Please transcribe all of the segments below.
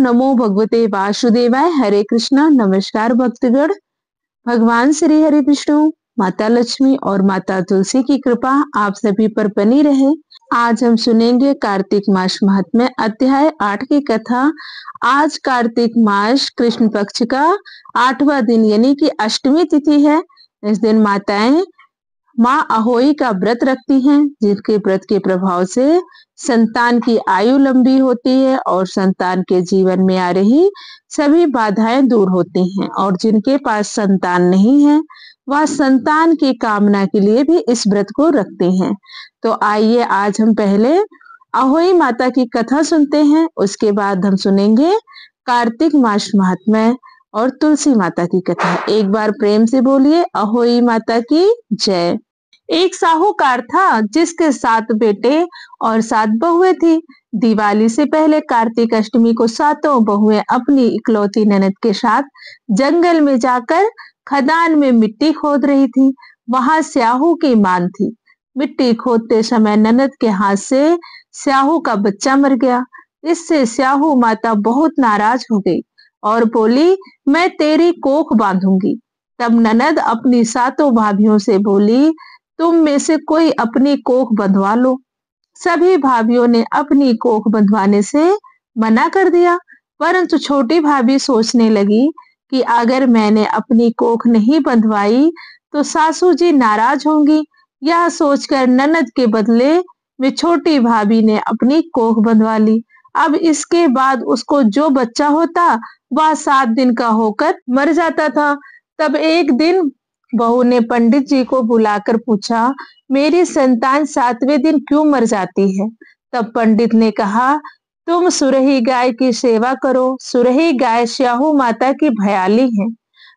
नमो भगवते वासुदेवाय। हरे कृष्णा। नमस्कार भक्तगण। भगवान श्री हरि विष्णु, माता लक्ष्मी और माता तुलसी की कृपा आप सभी पर बनी रहे। आज हम सुनेंगे कार्तिक मास महात्म्य अध्याय 8 की कथा। आज कार्तिक मास कृष्ण पक्ष का 8वां दिन यानी कि अष्टमी तिथि है। इस दिन माताएं माँ अहोई का व्रत रखती हैं, जिनके व्रत के प्रभाव से संतान की आयु लंबी होती है और संतान के जीवन में आ रही सभी बाधाएं दूर होती हैं। और जिनके पास संतान नहीं है वह संतान की कामना के लिए भी इस व्रत को रखते हैं। तो आइए आज हम पहले अहोई माता की कथा सुनते हैं, उसके बाद हम सुनेंगे कार्तिक मास महात्म्य और तुलसी माता की कथा। एक बार प्रेम से बोलिए अहोई माता की जय। एक साहूकार था जिसके 7 बेटे और 7 बहुएं थी। दिवाली से पहले कार्तिक अष्टमी को 7 बहुएं अपनी इकलौती ननद के साथ जंगल में जाकर खदान में मिट्टी खोद रही थी। वहां स्याहू की मान थी। मिट्टी खोदते समय ननद के हाथ से स्याहू का बच्चा मर गया। इससे स्याहू माता बहुत नाराज हो गई और बोली, मैं तेरी कोख बांधूंगी। तब ननद अपनी 7 भाभियों से बोली, तुम में से कोई अपनी कोख बंधवा लो। सभी भाभियों ने अपनी कोख बंधवाने से मना कर दिया, परंतु छोटी भाभी सोचने लगी कि अगर मैंने अपनी कोख नहीं बंधवाई तो सासू जी नाराज होंगी। यह सोचकर ननद के बदले में छोटी भाभी ने अपनी कोख बंधवा ली। अब इसके बाद उसको जो बच्चा होता वह 7 दिन का होकर मर जाता था। तब एक दिन बहू ने पंडित जी को बुलाकर पूछा, मेरी संतान 7वें दिन क्यों मर जाती है? तब पंडित ने कहा, तुम सुरही गाय की सेवा करो। सुरही गाय स्याहू माता की भयाली है,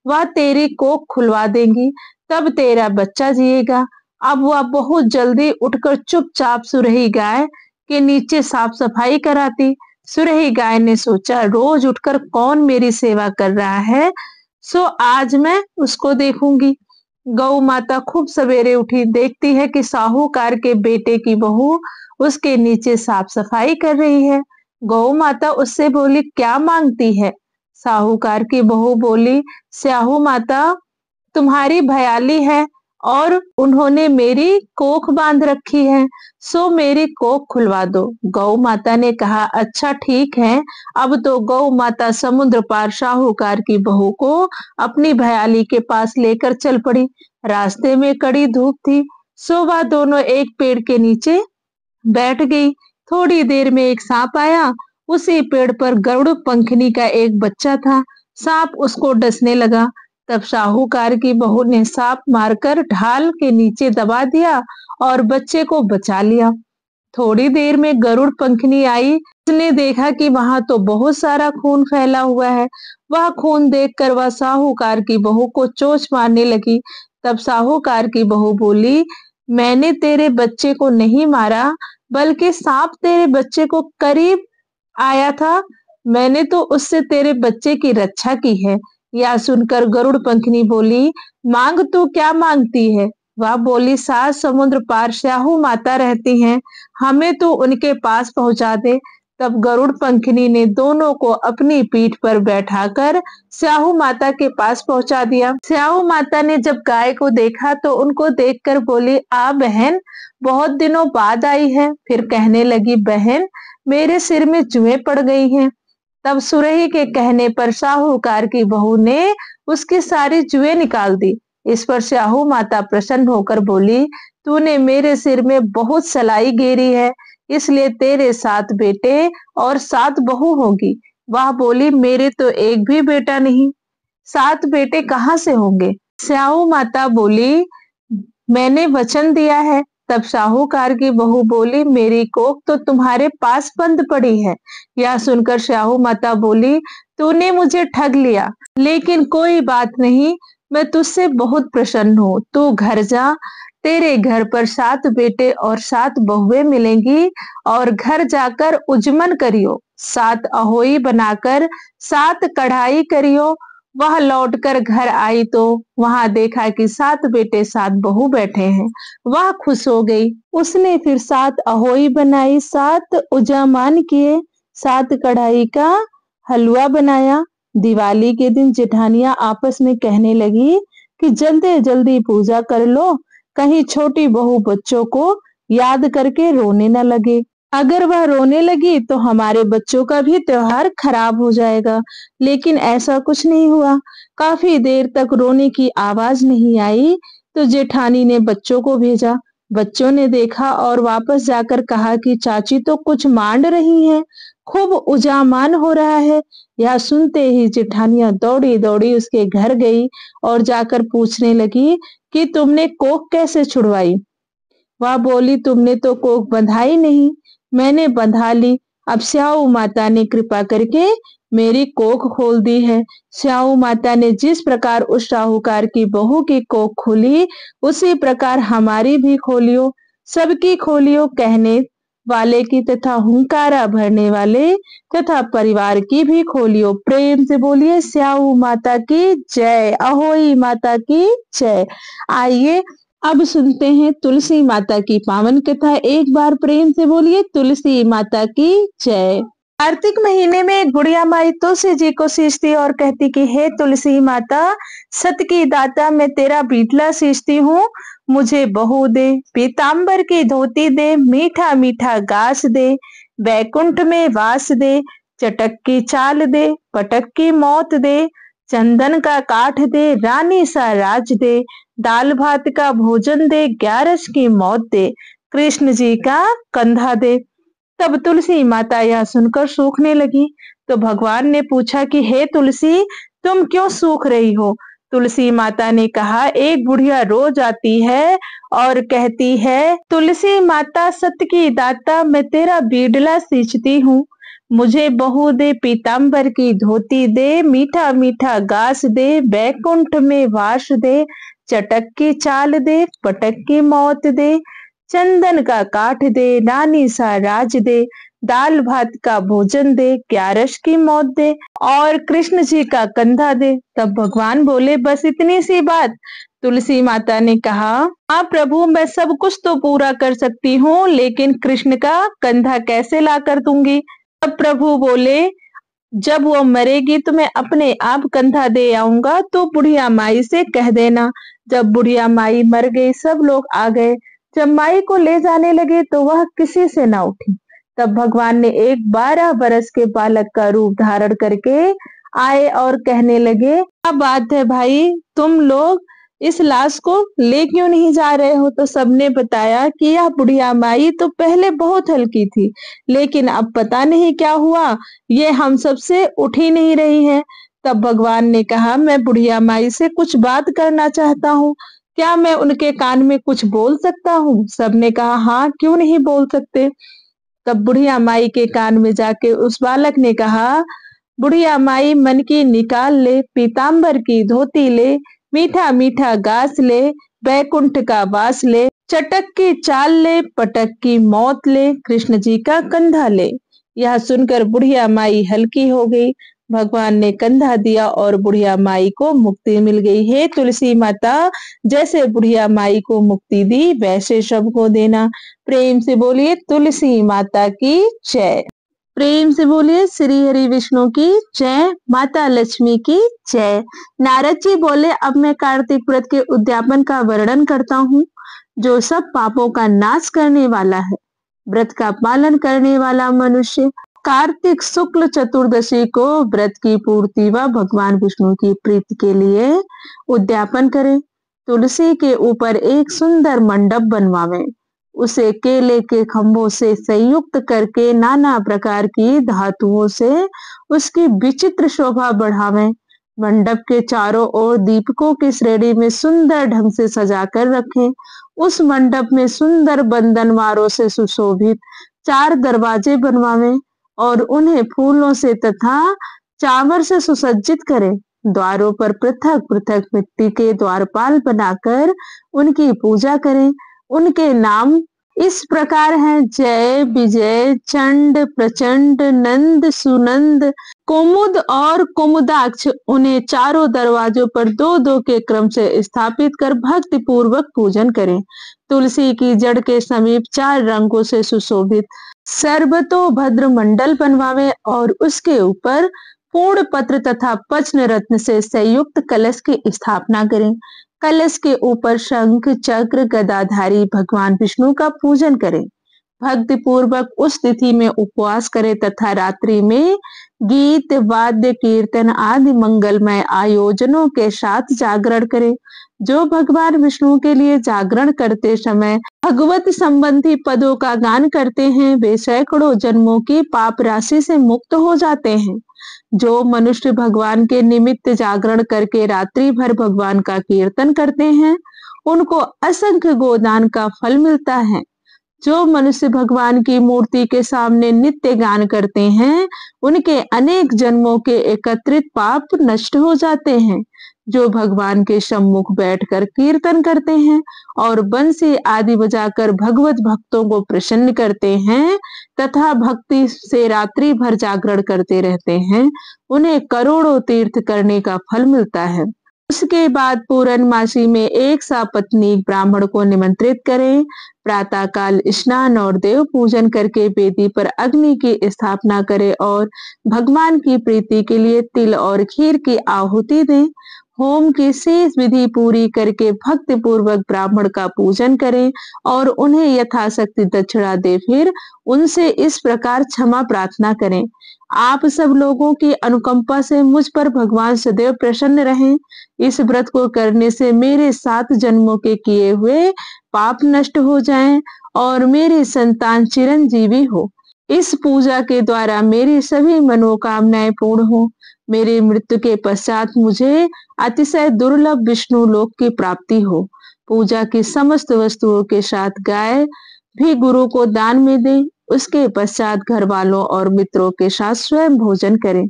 वह तेरी कोख खुलवा देंगी, तब तेरा बच्चा जिएगा। अब वह बहुत जल्दी उठकर चुपचाप सुरही गाय के नीचे साफ सफाई कराती। सुरही गाय ने सोचा, रोज उठकर कौन मेरी सेवा कर रहा है, सो आज मैं उसको देखूंगी। गौ माता खूब सवेरे उठी, देखती है कि साहूकार के बेटे की बहू उसके नीचे साफ सफाई कर रही है। गौ माता उससे बोली, क्या मांगती है? साहूकार की बहू बोली, स्याहू माता तुम्हारी भयाली है और उन्होंने मेरी कोख बांध रखी है, सो मेरी कोख खुलवा दो। गौ माता ने कहा, अच्छा ठीक है। अब तो गौ माता समुद्र पार साहूकार की बहू को अपनी भयाली के पास लेकर चल पड़ी। रास्ते में कड़ी धूप थी, सो वह दोनों एक पेड़ के नीचे बैठ गई। थोड़ी देर में एक सांप आया। उसी पेड़ पर गरुड़ पंखनी का एक बच्चा था। सांप उसको डसने लगा। तब साहूकार की बहू ने सांप मारकर ढाल के नीचे दबा दिया और बच्चे को बचा लिया। थोड़ी देर में गरुड़ पंखनी आई। उसने देखा कि वहां तो बहुत सारा खून फैला हुआ है। वह खून देखकर वह साहूकार की बहू को चोंच मारने लगी। तब साहूकार की बहू बोली, मैंने तेरे बच्चे को नहीं मारा, बल्कि सांप तेरे बच्चे को करीब आया था, मैंने तो उससे तेरे बच्चे की रक्षा की है। यह सुनकर गरुड़ पंखनी बोली, मांग तू क्या मांगती है? वह बोली, 7 समुद्र पार स्याहू माता रहती हैं, हमें तो उनके पास पहुंचा दे। तब गरुड़ पंखनी ने दोनों को अपनी पीठ पर बैठाकर स्याहू माता के पास पहुंचा दिया। स्याहू माता ने जब गाय को देखा तो उनको देखकर बोली, आ बहन, बहुत दिनों बाद आई है। फिर कहने लगी, बहन मेरे सिर में जुएं पड़ गई हैं। तब सुरही के कहने पर साहूकार की बहू ने उसकी सारी जुएं निकाल दी। इस पर स्याहू माता प्रसन्न होकर बोली, तूने मेरे सिर में बहुत सलाई गेरी है, इसलिए तेरे 7 बेटे और 7 बहू होगी। वह बोली, मेरे तो एक भी बेटा नहीं, 7 बेटे कहाँ से होंगे? स्याहू माता बोली, मैंने वचन दिया है। तब साहूकार की बहू बोली, मेरी कोख तो तुम्हारे पास बंद पड़ी है। यह सुनकर स्याहू माता बोली, तूने मुझे ठग लिया, लेकिन कोई बात नहीं, मैं तुझसे बहुत प्रसन्न हूँ। तू घर जा, तेरे घर पर 7 बेटे और 7 बहुएं मिलेंगी और घर जाकर उजमन करियो, 7 अहोई बनाकर 7 कढ़ाई करियो। वह लौटकर घर आई तो वहां देखा कि 7 बेटे 7 बहू बैठे हैं। वह खुश हो गई। उसने फिर 7 अहोई बनाई, 7 उजामान किए, 7 कढ़ाई का हलवा बनाया। दिवाली के दिन जेठानियां आपस में कहने लगी कि जल्दी जल्दी पूजा कर लो, कहीं छोटी बहू बच्चों को याद करके रोने न लगे। अगर वह रोने लगी तो हमारे बच्चों का भी त्योहार खराब हो जाएगा। लेकिन ऐसा कुछ नहीं हुआ। काफी देर तक रोने की आवाज नहीं आई तो जेठानी ने बच्चों को भेजा। बच्चों ने देखा और वापस जाकर कहा कि चाची तो कुछ मांड रही हैं, खूब उजामान हो रहा है। यह सुनते ही जेठानियां दौड़ी दौड़ी उसके घर गई और जाकर पूछने लगी कि तुमने कोख कैसे छुड़वाई। वह बोली, तुमने तो कोख बंधाई नहीं, मैंने बंधा ली। अब स्याऊ माता ने कृपा करके मेरी कोख खोल दी है। स्याऊ माता ने जिस प्रकार उस साहूकार की बहू की कोख खोली, उसी प्रकार हमारी भी खोलियो, सबकी खोलियो, कहने वाले की तथा हुंकारा भरने वाले तथा परिवार की भी खोलियो। प्रेम से बोलिए स्याऊ माता की जय, अहोई माता की जय। आइए अब सुनते हैं तुलसी माता की पावन कथा। एक बार प्रेम से बोलिए तुलसी माता की जय। कार्तिक महीने में एक बुढ़िया माई तुलसी जी को सींचती और कहती कि हे तुलसी माता, सत की दाता, मैं तेरा बीटला सींचती हूँ, मुझे बहू दे, पीताम्बर की धोती दे, मीठा मीठा गास दे, बैकुंठ में वास दे, चटक की चाल दे, पटक की मौत दे, चंदन का काठ दे, रानी सा राज दे, दाल भात का भोजन दे, ग्यारस की मौत दे, कृष्ण जी का कंधा दे। तब तुलसी माता यह सुनकर सूखने लगी। तो भगवान ने पूछा कि हे तुलसी, तुम क्यों सूख रही हो। तुलसी माता ने कहा, एक बुढ़िया रोज आती है और कहती है, तुलसी माता सत की दाता, मैं तेरा बीडला सींचती हूँ, मुझे बहू दे, पीताम्बर की धोती दे, मीठा मीठा गास दे, बैकुंठ में वास दे, चटक की चाल दे, पटक की मौत दे, चंदन का काठ दे, रानी सा राज दे, दाल भात का भोजन दे, ग्यारस की मौत दे और कृष्ण जी का कंधा दे। तब भगवान बोले, बस इतनी सी बात। तुलसी माता ने कहा, हाँ प्रभु, मैं सब कुछ तो पूरा कर सकती हूँ, लेकिन कृष्ण का कंधा कैसे ला कर दूंगी। तब प्रभु बोले, जब वो मरेगी तो मैं अपने आप कंधा दे आऊंगा, तो बुढ़िया माई से कह देना। जब बुढ़िया माई मर गई, सब लोग आ गए। जब माई को ले जाने लगे तो वह किसी से न उठी। तब भगवान ने एक 12 बरस के बालक का रूप धारण करके आए और कहने लगे, क्या बात है भाई, तुम लोग इस लाश को ले क्यों नहीं जा रहे हो। तो सबने बताया कि यह बुढ़िया माई तो पहले बहुत हल्की थी, लेकिन अब पता नहीं क्या हुआ, ये हम सबसे उठ ही नहीं रही है। तब भगवान ने कहा, मैं बुढ़िया माई से कुछ बात करना चाहता हूँ, क्या मैं उनके कान में कुछ बोल सकता हूँ। सबने कहा, हाँ, क्यों नहीं बोल सकते। तब बुढ़िया माई के कान में जाके उस बालक ने कहा, बुढ़िया माई, मन की निकाल ले, पीताम्बर की धोती ले, मीठा मीठा गास ले, बैकुंठ का वास ले, चटक की चाल ले, पटक की मौत ले, कृष्ण जी का कंधा ले। यह सुनकर बुढ़िया माई हल्की हो गई। भगवान ने कंधा दिया और बुढ़िया माई को मुक्ति मिल गई। हे तुलसी माता, जैसे बुढ़िया माई को मुक्ति दी, वैसे सबको देना। प्रेम से बोलिए तुलसी माता की जय। प्रेम से बोलिए श्री हरि विष्णु की जय, माता लक्ष्मी की जय। नारद जी बोले, अब मैं कार्तिक व्रत के उद्यापन का वर्णन करता हूँ, जो सब पापों का नाश करने वाला है। व्रत का पालन करने वाला मनुष्य कार्तिक शुक्ल चतुर्दशी को व्रत की पूर्ति व भगवान विष्णु की प्रीति के लिए उद्यापन करे। तुलसी के ऊपर एक सुंदर मंडप बनवावे, उसे केले के खंभों से संयुक्त करके नाना प्रकार की धातुओं से उसकी विचित्र शोभा बढ़ावें। मंडप के चारों ओर दीपकों की श्रेणी में सुंदर ढंग से सजाकर रखें। उस मंडप में सुंदर बंधनवारों से सुशोभित 4 दरवाजे बनवावें और उन्हें फूलों से तथा चावर से सुसज्जित करें। द्वारों पर पृथक पृथक मिट्टी के द्वारपाल बनाकर उनकी पूजा करें। उनके नाम इस प्रकार हैं जय, विजय, चंड, प्रचंड, नंद, सुनंद, कुमुद और कुमुदाक्ष। उन्हें चारों दरवाजों पर दो दो के क्रम से स्थापित कर भक्ति पूर्वक पूजन करें। तुलसी की जड़ के समीप 4 रंगों से सुशोभित सर्वतोभद्र मंडल बनवावे और उसके ऊपर पूर्ण पत्र तथा पचन रत्न से संयुक्त कलश की स्थापना करें। कलश के ऊपर शंख, चक्र, गदाधारी भगवान विष्णु का पूजन करें। भक्ति पूर्वक उस तिथि में उपवास करें तथा रात्रि में गीत, वाद्य, कीर्तन आदि मंगलमय आयोजनों के साथ जागरण करें। जो भगवान विष्णु के लिए जागरण करते समय भगवत संबंधी पदों का गान करते हैं, वे सैकड़ों जन्मों की पाप राशि से मुक्त हो जाते हैं। जो मनुष्य भगवान के निमित्त जागरण करके रात्रि भर भगवान का कीर्तन करते हैं, उनको असंख्य गोदान का फल मिलता है। जो मनुष्य भगवान की मूर्ति के सामने नित्य गान करते हैं, उनके अनेक जन्मों के एकत्रित पाप नष्ट हो जाते हैं। जो भगवान के सम्मुख बैठकर कीर्तन करते हैं और बंसी आदि बजाकर भगवत भक्तों को प्रसन्न करते हैं तथा भक्ति से रात्रि भर जागरण करते रहते हैं, उन्हें करोड़ों तीर्थ करने का फल मिलता है। उसके बाद पूर्णमासी में एक सपत्नीक ब्राह्मण को निमंत्रित करें। प्रातः काल स्नान और देव पूजन करके वेदी पर अग्नि की स्थापना करें और भगवान की प्रीति के लिए तिल और खीर की आहुति दें। होम की शेष विधि पूरी करके भक्ति पूर्वक ब्राह्मण का पूजन करें और उन्हें यथाशक्ति दक्षिणा दे, फिर उनसे इस प्रकार क्षमा प्रार्थना करें। आप सब लोगों की अनुकंपा से मुझ पर भगवान सदैव प्रसन्न रहें। इस व्रत को करने से मेरे 7 जन्मों के किए हुए पाप नष्ट हो जाएं और मेरी संतान चिरंजीवी हो। इस पूजा के द्वारा मेरी सभी मनोकामनाएं पूर्ण हो। मेरी मृत्यु के पश्चात मुझे अतिशय दुर्लभ विष्णु लोक की प्राप्ति हो। पूजा की समस्त वस्तुओं के साथ गाय भी गुरु को दान में दें। उसके पश्चात घर वालों और मित्रों के साथ स्वयं भोजन करें।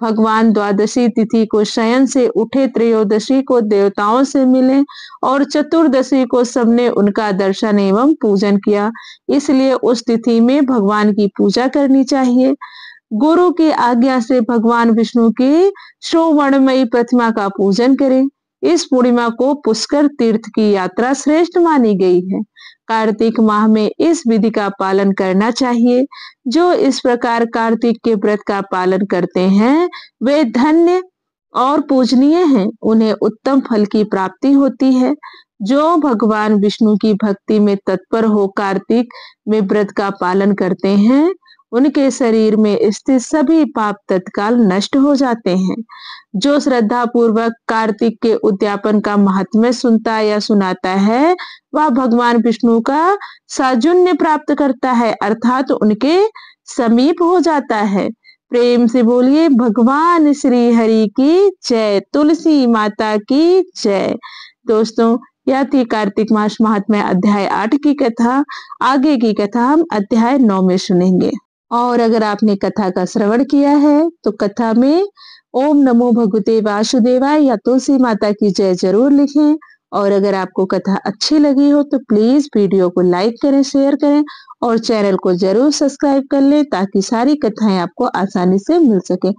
भगवान द्वादशी तिथि को शयन से उठे, त्रयोदशी को देवताओं से मिले और चतुर्दशी को सबने उनका दर्शन एवं पूजन किया। इसलिए उस तिथि में भगवान की पूजा करनी चाहिए। गुरु की आज्ञा से भगवान विष्णु की सुवर्णमयी प्रतिमा का पूजन करें। इस पूर्णिमा को पुष्कर तीर्थ की यात्रा श्रेष्ठ मानी गई है। कार्तिक माह में इस विधि का पालन करना चाहिए। जो इस प्रकार कार्तिक के व्रत का पालन करते हैं, वे धन्य और पूजनीय हैं। उन्हें उत्तम फल की प्राप्ति होती है। जो भगवान विष्णु की भक्ति में तत्पर हो कार्तिक में व्रत का पालन करते हैं, उनके शरीर में स्थित सभी पाप तत्काल नष्ट हो जाते हैं। जो श्रद्धा पूर्वक कार्तिक के उद्यापन का महात्म्य सुनता या सुनाता है, वह भगवान विष्णु का साजुन्य प्राप्त करता है, अर्थात उनके समीप हो जाता है। प्रेम से बोलिए भगवान श्री हरि की जय, तुलसी माता की जय। दोस्तों, यह थी कार्तिक मास महात्म्य अध्याय 8 की कथा। आगे की कथा हम अध्याय 9 में सुनेंगे। और अगर आपने कथा का श्रवण किया है तो कथा में ओम नमो भगवते वासुदेवाय या तुलसी माता की जय जरूर लिखें। और अगर आपको कथा अच्छी लगी हो तो प्लीज वीडियो को लाइक करें, शेयर करें और चैनल को जरूर सब्सक्राइब कर लें ताकि सारी कथाएं आपको आसानी से मिल सके।